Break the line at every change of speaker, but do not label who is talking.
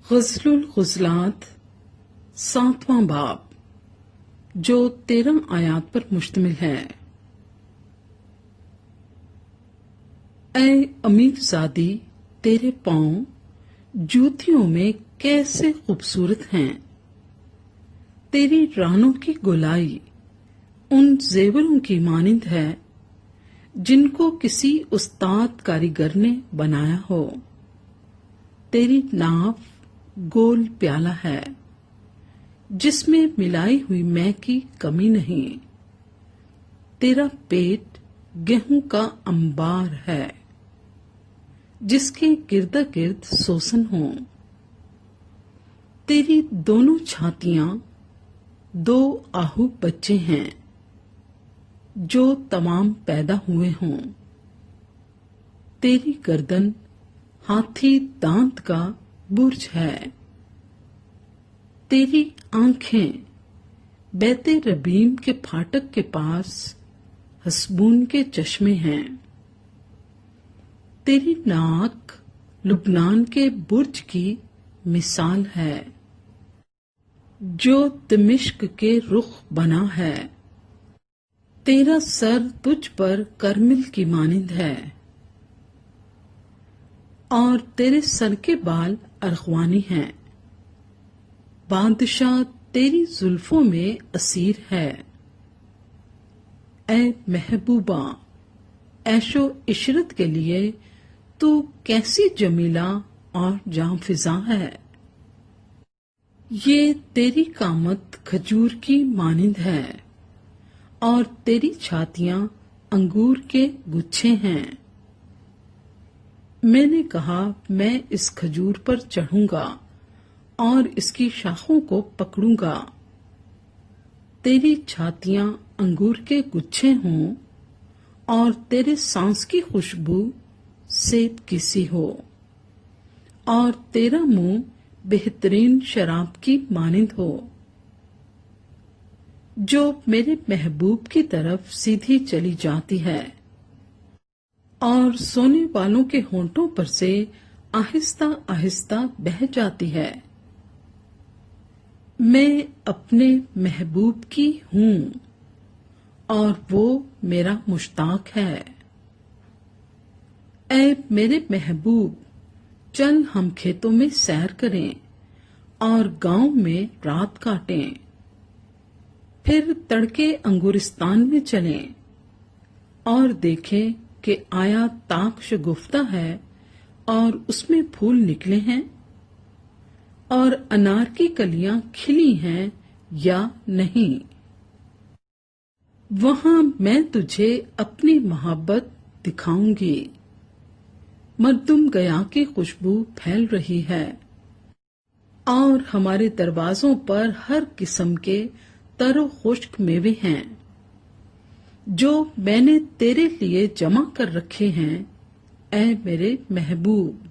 غزل الغزلات 7واں باب جو 13 آیات پر مشتمل ہے۔ اے امیر زادی، تیرے پاؤں جوتیوں میں کیسے خوبصورت ہیں، تیری رانوں کی گولائی ان زیوروں کی مانند ہے جن کو کسی استاد کاریگر نے بنایا ہو۔ تیری ناف گول پیالہ ہے جس میں ملائی ہوئی مے کی کمی نہیں۔ تیرا پیٹ گیہوں کا انبار ہے جس کے گرد گرد سوسن ہوں۔ تیری دونوں چھاتیاں 2 آہو بچے ہیں جو تمام پیدا ہوئے ہوں۔ تیری گردن ہاتھی دانت کا برج ہے۔ تیری آنکھیں بیت ربیم کے پھاٹک کے پاس حسبون کے چشمے ہیں۔ تیری ناک لبنان کے برج کی مثال ہے جو دمشق کے رخ بنا ہے۔ تیرا سر تجھ پر کرمل کی مانند ہے اور تیرے سر کے بال ارغوانی ہیں۔ بادشاہ تیری زلفوں میں اسیر ہے۔ اے محبوبہ، عیش و عشرت کے لیے تو کیسی جمیلہ اور جاں فضا ہے۔ یہ تیری قامت کھجور کی مانند ہے اور تیری چھاتیاں انگور کے گچھے ہیں۔ میں نے کہا میں اس کھجور پر چڑھوں گا اور اس کی شاخوں کو پکڑوں گا۔ تیری چھاتیاں انگور کے گچھے ہوں اور تیرے سانس کی خوشبو سیب کی سی ہو اور تیرا منہ بہترین شراب کی مانند ہو جو میرے محبوب کی طرف سیدھی چلی جاتی ہے اور سونے والوں کے ہونٹوں پر سے آہستہ آہستہ بہہ جاتی ہے۔ میں اپنے محبوب کی ہوں اور وہ میرا مشتاق ہے۔ اے میرے محبوب، چل ہم کھیتوں میں سیر کریں اور گاؤں میں رات کاٹیں، پھر تڑکے انگورستان میں چلیں اور دیکھیں کہ آیا طاق شگفتہ ہے اور اس میں پھول نکلے ہیں اور انار کی کلیاں کھلی ہیں یا نہیں۔ وہاں میں تجھے اپنی محبت دکھاؤں گی۔ مردم گیا کی خوشبو پھیل رہی ہے اور ہمارے دروازوں پر ہر قسم کے تر و خشک میوے ہیں جو میں نے تیرے لیے جمع کر رکھے ہیں، اے میرے محبوب۔